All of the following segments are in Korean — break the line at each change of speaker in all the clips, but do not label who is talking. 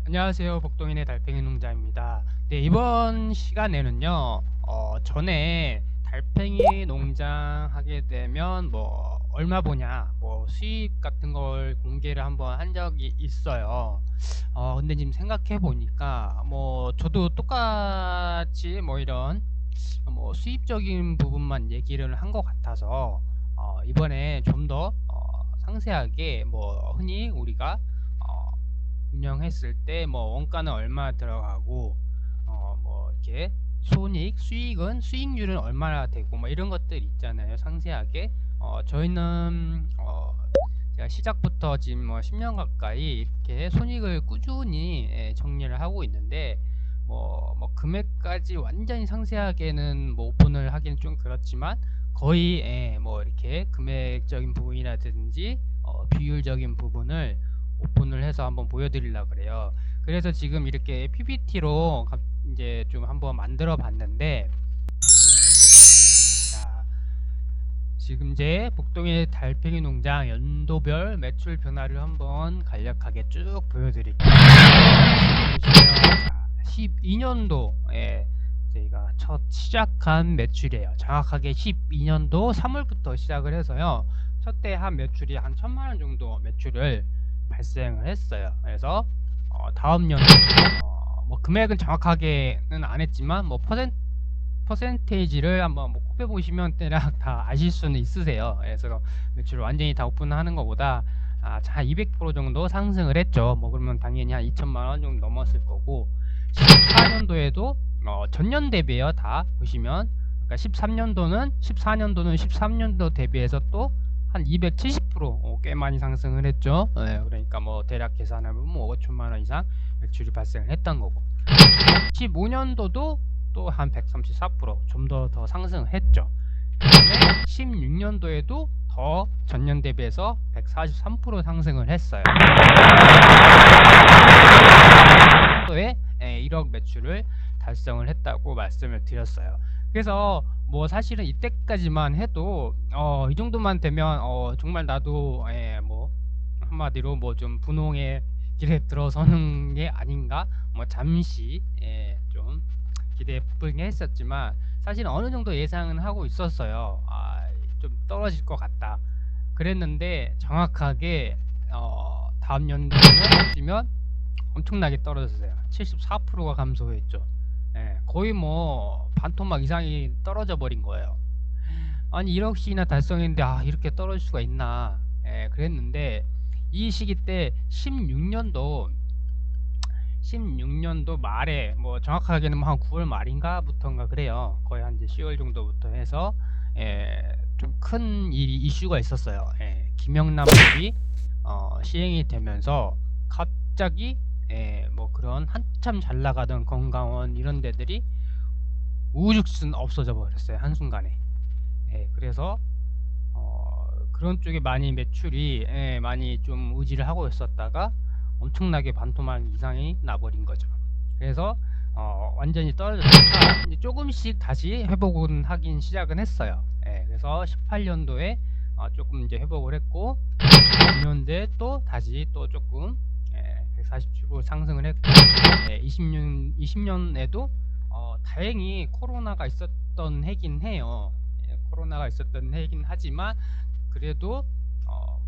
안녕하세요. 복동인의 달팽이 농장입니다. 네, 이번 시간에는요, 전에 달팽이 농장 하게 되면 뭐 얼마 보냐, 뭐 수입 같은 걸 공개를 한번 한 적이 있어요. 근데 지금 생각해 보니까 뭐 저도 똑같이 뭐 이런 뭐 수입적인 부분만 얘기를 한 것 같아서 이번에 좀 더 상세하게 뭐 흔히 우리가 어, 운영했을 때 뭐 원가는 얼마 들어가고 뭐 이렇게 수익률은 얼마나 되고 뭐 이런 것들 있잖아요. 상세하게 저희는 제가 시작부터 지금 뭐 10년 가까이 이렇게 손익을 꾸준히 정리를 하고 있는데 뭐 금액까지 완전히 상세하게는 뭐 오픈을 하기는 좀 그렇지만 거의 뭐 이렇게 금액적인 부분이라든지 비율적인 부분을 오픈을 해서 한번 보여드리려고 그래요. 그래서 지금 이렇게 PPT로 이제 좀 한번 만들어 봤는데, 자, 지금 이제 복동의 달팽이 농장 연도별 매출 변화를 한번 간략하게 쭉 보여드릴게요. 자, 12년도에 저희가 첫 시작한 매출이에요. 정확하게 12년도 3월부터 시작을 해서요. 첫 때 한 매출이 한 1000만원 정도 매출을 발생을 했어요. 그래서 다음 연도 뭐 금액은 정확하게는 안 했지만 뭐 퍼센테이지를 한번 뭐 곱해 보시면 대략 다 아실 수는 있으세요. 그래서 매출을 완전히 다 오픈하는 것보다 한 200% 정도 상승을 했죠. 뭐 그러면 당연히 한 2천만원 정도 넘었을 거고, 14년도에도 전년 대비해요. 다 보시면, 그러니까 13년도는 13년도 대비해서 또 한 270% 꽤 많이 상승을 했죠. 그러니까 뭐 대략 계산하면 뭐 5천만원 이상 매출이 발생을 했던 거고, 15년도도 또 한 134% 좀 더 상승을 했죠. 그 다음에 16년도에도 더 전년 대비해서 143% 상승을 했어요. 년도에 1억 매출을 달성을 했다고 말씀을 드렸어요. 그래서 뭐 사실은 이때까지만 해도 이 정도만 되면 정말 나도 뭐 한마디로 뭐 좀 분홍의 길에 들어서는 게 아닌가, 뭐 잠시 좀 기대에 부풀게 했었지만 사실 어느 정도 예상은 하고 있었어요. 좀 떨어질 것 같다 그랬는데, 정확하게 다음 연도는 보시면 엄청나게 떨어졌어요. 74%가 감소했죠. 거의 뭐 반토막 이상이 떨어져 버린 거예요. 아니 1억씩이나 달성했는데 이렇게 떨어질 수가 있나, 그랬는데 이 시기 때 16년도 말에, 뭐 정확하게는 한 9월 말인가 부터인가 그래요. 거의 한 이제 10월 정도부터 해서 좀 큰 이슈가 있었어요. 김영란법이 시행이 되면서 갑자기 뭐 그런 한참 잘 나가던 건강원 이런 데들이 우후죽순 없어져 버렸어요, 한순간에. 그래서 그런 쪽에 많이 매출이 많이 좀 의지를 하고 있었다가 엄청나게 반토막 이상이 나버린 거죠. 그래서 완전히 떨어졌다가 이제 조금씩 다시 회복은 하긴 시작은 했어요. 그래서 18년도에 조금 이제 회복을 했고, 19년도에 또 다시 또 조금 147% 상승을 했고, 20년에도 다행히 코로나가 있었던 해긴 해요. 코로나가 있었던 해긴 하지만 그래도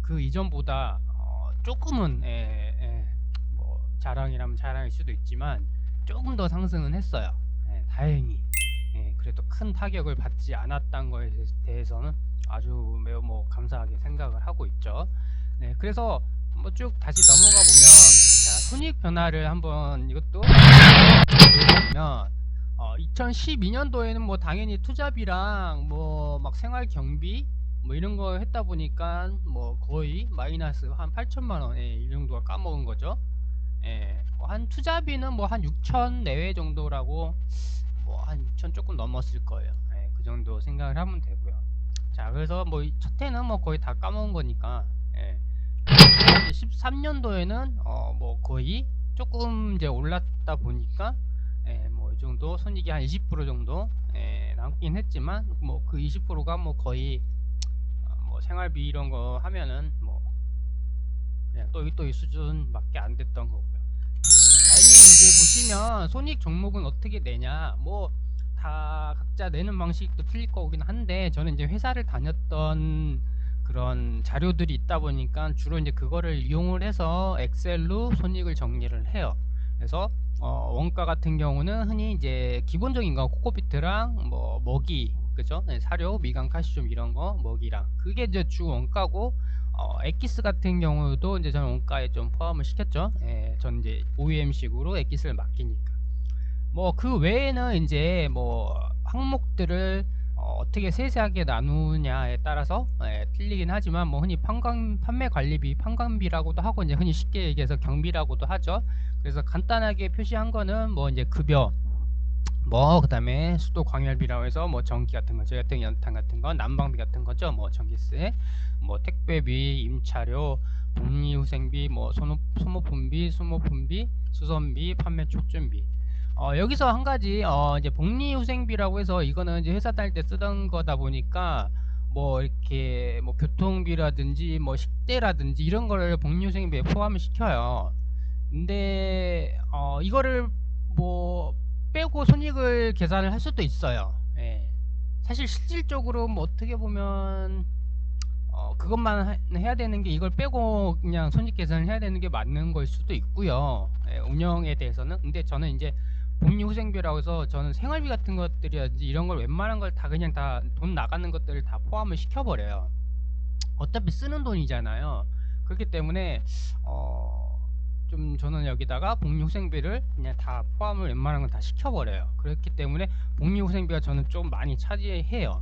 그 이전보다 조금은 뭐 자랑이라면 자랑일 수도 있지만 조금 더 상승은 했어요. 다행히. 그래도 큰 타격을 받지 않았던 거에 대해서는 아주 매우 뭐 감사하게 생각을 하고 있죠. 그래서 뭐 쭉 다시 넘어가 보면, 자, 손익 변화를 한번 이것도 보면 2012년도에는 뭐 당연히 투잡이랑 뭐 막 생활 경비 뭐 이런 거 했다 보니까 뭐 거의 마이너스 한 8천만원 이 정도가 까먹은 거죠. 한 투자비는 뭐 한 6천 내외 정도라고, 뭐 한 6천 조금 넘었을 거예요. 그 정도 생각을 하면 되고요. 자, 그래서 뭐 첫 해는 뭐 거의 다 까먹은 거니까, 13년도에는 뭐 거의 조금 이제 올랐다 보니까 뭐 이 정도 손익이 한 20% 정도 남긴 했지만, 뭐 그 20%가 뭐 거의 뭐 생활비 이런 거 하면은 뭐 그냥 또 이 수준밖에 안 됐던 거고요. 이제 보시면 손익 종목은 어떻게 내냐, 뭐 다 각자 내는 방식도 틀릴 거긴 한데, 저는 이제 회사를 다녔던 그런 자료들이 있다 보니까 주로 이제 그거를 이용을 해서 엑셀로 손익을 정리를 해요. 그래서 원가 같은 경우는 흔히 이제 기본적인 거 코코피트랑 뭐 먹이, 그죠? 네, 사료, 미강, 칼슘 이런 거, 먹이랑 그게 이제 주 원가고, 엑기스 같은 경우도 이제 저는 원가에 좀 포함을 시켰죠. 예, 저는 이제 OEM식으로 엑기스를 맡기니까. 뭐 그 외에는 이제 뭐 항목들을 어떻게 세세하게 나누냐에 따라서 틀리긴 하지만, 뭐 흔히 판매 관리비, 판관비라고도 하고, 이제 흔히 쉽게 얘기해서 경비라고도 하죠. 그래서 간단하게 표시한 거는 뭐 이제 급여, 뭐 그다음에 수도 광열비라고 해서 뭐 전기 같은 거, 저희 같은 연탄 같은 거, 난방비 같은 거죠. 뭐 전기세, 뭐 택배비, 임차료, 복리후생비, 뭐 소모품비, 수모품비, 수선비, 판매 촉진비. 여기서 한 가지, 이제 복리후생비라고 해서, 이거는 이제 회사 다닐 때 쓰던 거다 보니까 뭐 이렇게 뭐 교통비라든지 뭐 식대라든지 이런 거를 복리후생비에 포함을 시켜요. 근데 이거를 뭐 빼고 손익을 계산을 할 수도 있어요. 예. 사실 실질적으로 뭐 어떻게 보면 그것만 해야 되는 게, 이걸 빼고 그냥 손익 계산을 해야 되는 게 맞는 걸 수도 있고요. 예, 운영에 대해서는. 근데 저는 이제 복리후생비라고 해서, 저는 생활비 같은 것들이라든지 이런 걸 웬만한 걸 다 그냥 다 돈 나가는 것들을 다 포함을 시켜버려요. 어차피 쓰는 돈이잖아요. 그렇기 때문에 좀 저는 여기다가 복리후생비를 그냥 다 포함을 웬만한 건 다 시켜버려요. 그렇기 때문에 복리후생비가 저는 좀 많이 차지해요.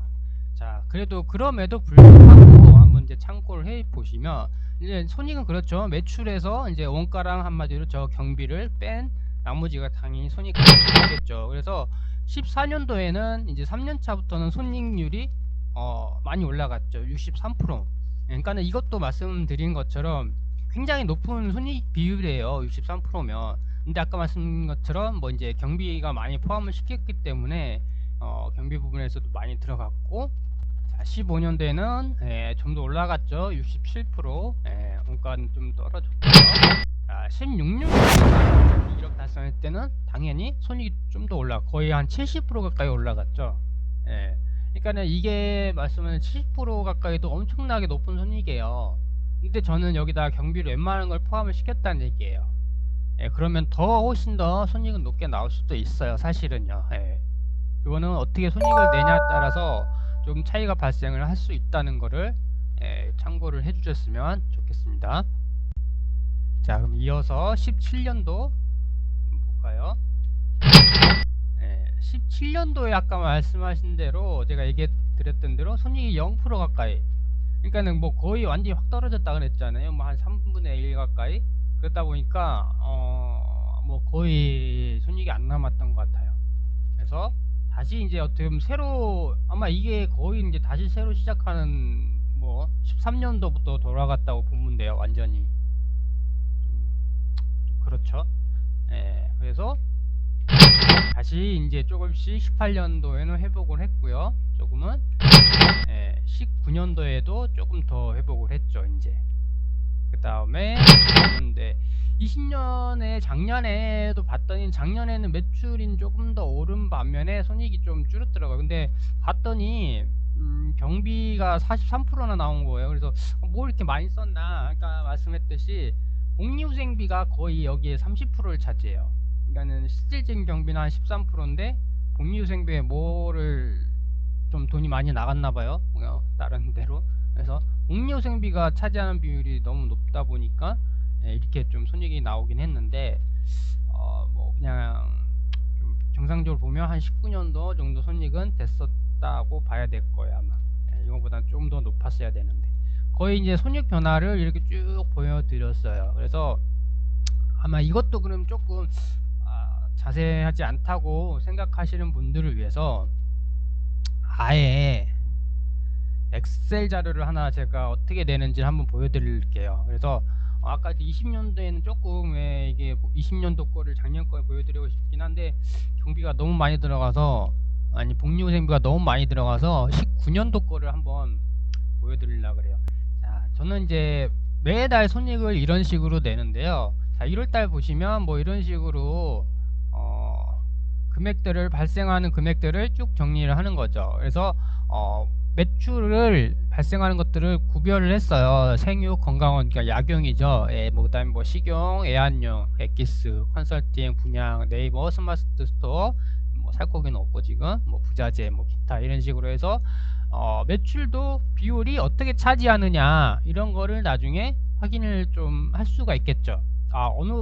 자, 그래도 그럼에도 불구하고 한번 이제 참고를 해 보시면, 이제 손익은 그렇죠. 매출에서 이제 원가랑 한마디로 저 경비를 뺀 나머지가 당연히 손익이 되겠죠. 그래서 14년도에는 이제 3년 차부터는 손익률이 많이 올라갔죠. 63%. 그러니까는 이것도 말씀드린 것처럼 굉장히 높은 손익 비율이에요. 63%면. 근데 아까 말씀드린 것처럼 뭐 이제 경비가 많이 포함을 시켰기 때문에 경비 부분에서도 많이 들어갔고, 자, 15년도에는 좀 더 올라갔죠. 67%. 원가는 좀 떨어졌고요. 자, 16년도에 1억 달성할 때는 당연히 손익이 좀 더 거의 한 70% 가까이 올라갔죠. 그러니까는 이게 말씀은 70% 가까이도 엄청나게 높은 손익이에요. 근데 저는 여기다 경비를 웬만한 걸 포함을 시켰다는 얘기예요. 그러면 더 훨씬 더 손익은 높게 나올 수도 있어요. 사실은요. 그거는 어떻게 손익을 내냐에 따라서 좀 차이가 발생을 할 수 있다는 거를 참고를 해주셨으면 좋겠습니다. 자, 그럼 이어서 17년도 볼까요? 17년도에 아까 말씀하신 대로, 제가 얘기 드렸던 대로 손익이 0% 가까이, 그러니까는 뭐 거의 완전히 확 떨어졌다 그랬잖아요. 뭐 한 3분의 1 가까이. 그러다 보니까 뭐 거의 손익이 안 남았던 것 같아요. 그래서 다시 이제 어떻게 보면 새로, 아마 이게 거의 이제 다시 새로 시작하는, 뭐 13년도부터 돌아갔다고 보면 돼요. 완전히 좀 그렇죠. 그래서 다시 이제 조금씩 18년도에는 회복을 했고요. 조금은 19년도에도 조금 더 회복을 했죠. 이제 그 다음에 20년에 작년에도 봤더니, 작년에는 매출인 조금 더 오른 반면에 손익이 좀 줄었더라고요. 근데 봤더니 경비가 43%나 나온 거예요. 그래서 뭐 이렇게 많이 썼나. 아까 말씀했듯이 복리후생비가 거의 여기에 30%를 차지해요. 그러니까는 실질적인 경비는 한 13%인데 복리후생비에 뭐를 좀 돈이 많이 나갔나봐요. 다른 데로. 그래서 복리후생비가 차지하는 비율이 너무 높다 보니까 이렇게 좀 손익이 나오긴 했는데, 뭐 그냥 좀 정상적으로 보면 한 19년도 정도 손익은 됐었다고 봐야 될 거예요. 아마 이거보다 좀 더 높았어야 되는데, 거의 이제 손익 변화를 이렇게 쭉 보여드렸어요. 그래서 아마 이것도 그럼 조금 자세하지 않다고 생각하시는 분들을 위해서 아예 엑셀 자료를 하나 제가 어떻게 내는지 한번 보여드릴게요. 그래서 아까 20년도에는 조금 이게 20년도 거를 작년 거 보여드리고 싶긴 한데, 경비가 너무 많이 들어가서, 아니 복리후생비가 너무 많이 들어가서 19년도 거를 한번 보여드리려고 그래요. 자, 저는 이제 매달 손익을 이런 식으로 내는데요. 자, 1월달 보시면 뭐 이런 식으로 금액들을 발생하는 금액들을 쭉 정리를 하는 거죠. 그래서 매출을 발생하는 것들을 구별을 했어요. 생육, 건강원, 그러니까 약용이죠. 예, 뭐 그다음에 뭐 식용, 애완용, 엑기스, 컨설팅, 분양, 네이버, 스마트 스토어, 뭐 살코기는 없고 지금 뭐 부자재, 뭐 기타 이런 식으로 해서 매출도 비율이 어떻게 차지하느냐 이런 거를 나중에 확인을 좀 할 수가 있겠죠.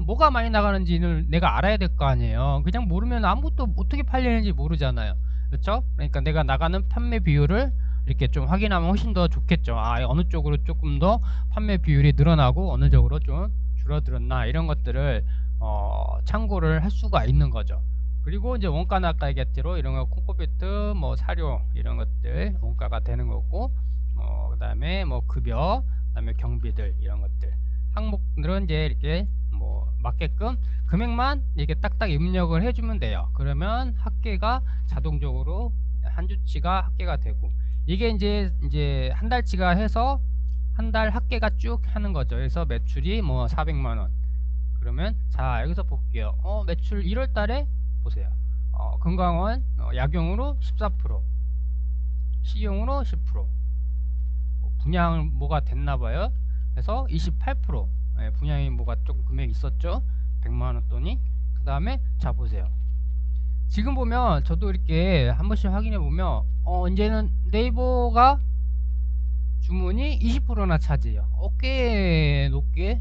뭐가 많이 나가는지는 내가 알아야 될 거 아니에요. 그냥 모르면 아무것도 어떻게 팔리는지 모르잖아요. 그렇죠? 그러니까 내가 나가는 판매 비율을 이렇게 좀 확인하면 훨씬 더 좋겠죠. 어느 쪽으로 조금 더 판매 비율이 늘어나고 어느 쪽으로 좀 줄어들었나 이런 것들을 참고를 할 수가 있는 거죠. 그리고 이제 원가는 아까 얘기했대로 이런 거 콩코비트, 뭐 사료 이런 것들 원가가 되는 거고, 그 다음에 뭐 급여, 그 다음에 경비들 이런 것들 항목들은 이제 이렇게 뭐 맞게끔 금액만 이렇게 딱딱 입력을 해주면 돼요. 그러면 합계가 자동적으로 한 주치가 합계가 되고, 이게 이제 한 달치가 해서 한 달 합계가 쭉 하는 거죠. 그래서 매출이 뭐 400만원. 그러면 자 여기서 볼게요. 매출 1월 달에 보세요. 건강원 약용으로 14%, 식용으로 10%, 분양 뭐가 됐나봐요. 그래서 28%, 분양이 뭐가 조금 금액이 있었죠. 100만원 돈이. 그 다음에 자 보세요. 지금 보면 저도 이렇게 한 번씩 확인해 보면 이제는 네이버가 주문이 20%나 차지해요. 꽤 높게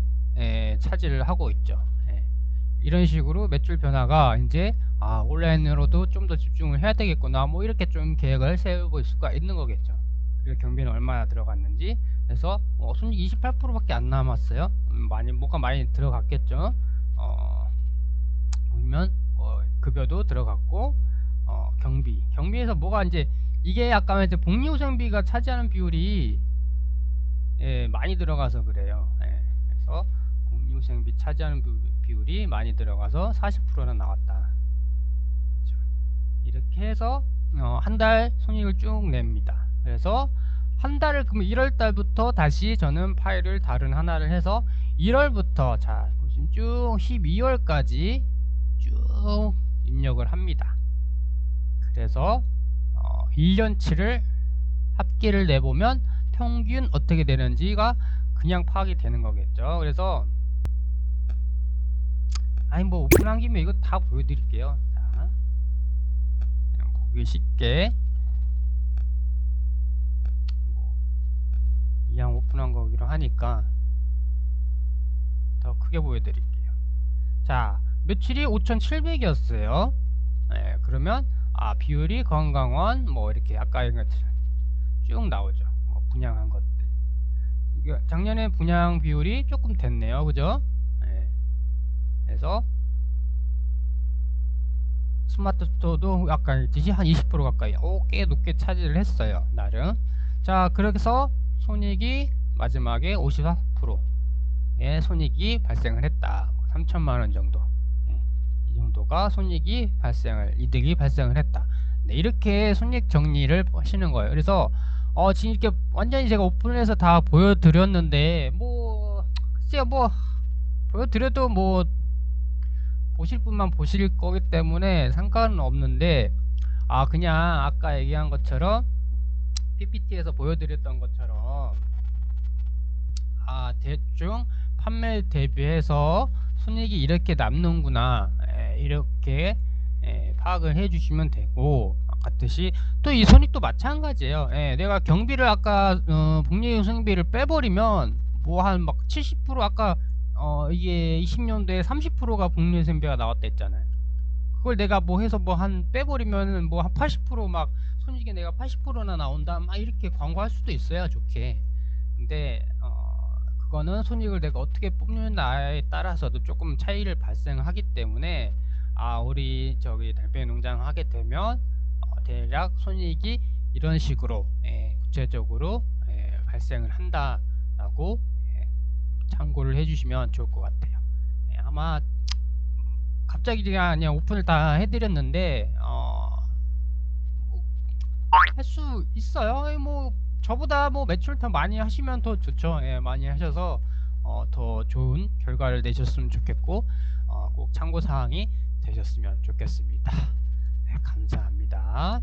차지를 하고 있죠. 이런 식으로 매출 변화가 이제 온라인으로도 좀 더 집중을 해야 되겠구나, 뭐 이렇게 좀 계획을 세워볼 수가 있는 거겠죠. 그리고 경비는 얼마나 들어갔는지. 그래서 손익 28%밖에 안 남았어요. 뭐가 많이 들어갔겠죠. 보면 급여도 들어갔고, 경비에서 뭐가 이제 이게 약간 이제 복리후생비가 차지하는 비율이 많이 들어가서 그래요. 그래서 복리후생비 차지하는 비율이 많이 들어가서 40%나 나왔다. 그렇죠. 이렇게 해서 한 달 손익을 쭉 냅니다. 그래서 한 달을 그럼 1월 달부터 다시 저는 파일을 다른 하나를 해서 1월부터 자 보시면 쭉 12월까지 쭉 입력을 합니다. 그래서 1년치를 합계를 내보면 평균 어떻게 되는지가 그냥 파악이 되는 거겠죠. 그래서 뭐 오픈한 김에 이거 다 보여드릴게요. 자, 그냥 보기 쉽게 이왕 오픈한 거기로 하니까 더 크게 보여드릴게요. 자, 매출이 5,700이었어요. 그러면 비율이 건강원 뭐 이렇게 아까 얘기한 것처럼 쭉 나오죠. 뭐 분양한 것들. 작년에 분양 비율이 조금 됐네요. 그죠? 그래서 스마트 스토어도 아까 했듯이 한 20% 가까이 꽤 높게 차지를 했어요. 나름. 자, 그래서 손익이 마지막에 54%의 손익이 발생을 했다. 3천만원 정도. 이 정도가 손익이 이득이 발생을 했다. 이렇게 손익 정리를 하시는 거예요. 그래서 지금 이렇게 완전히 제가 오픈해서 다 보여드렸는데 글쎄요, 보여드려도 보실 분만 보실 거기 때문에 상관은 없는데, 그냥 아까 얘기한 것처럼 PPT에서 보여드렸던 것처럼 대충 판매 대비해서 손익이 이렇게 남는구나, 이렇게 파악을 해 주시면 되고, 같듯이 또 이 손익도 마찬가지예요. 내가 경비를 아까 복리후생비를 빼버리면 한 막 70% 아까 이게 20년도에 30%가 복리후생비가 나왔다 했잖아요. 그걸 내가 해서 한 빼버리면 한 80% 손익이 내가 80%나 나온다 이렇게 광고할 수도 있어요, 좋게. 근데 그거는 손익을 내가 어떻게 뽑느냐에 따라서도 조금 차이를 발생하기 때문에 우리 달팽이 농장 하게 되면 대략 손익이 이런 식으로 구체적으로 발생을 한다라고 참고를 해주시면 좋을 것 같아요. 아마 갑자기 그냥 오픈을 다 해드렸는데 할 수 있어요. 저보다 매출 더 많이 하시면 더 좋죠. 많이 하셔서 더 좋은 결과를 내셨으면 좋겠고 꼭 참고사항이 되셨으면 좋겠습니다. 네, 감사합니다.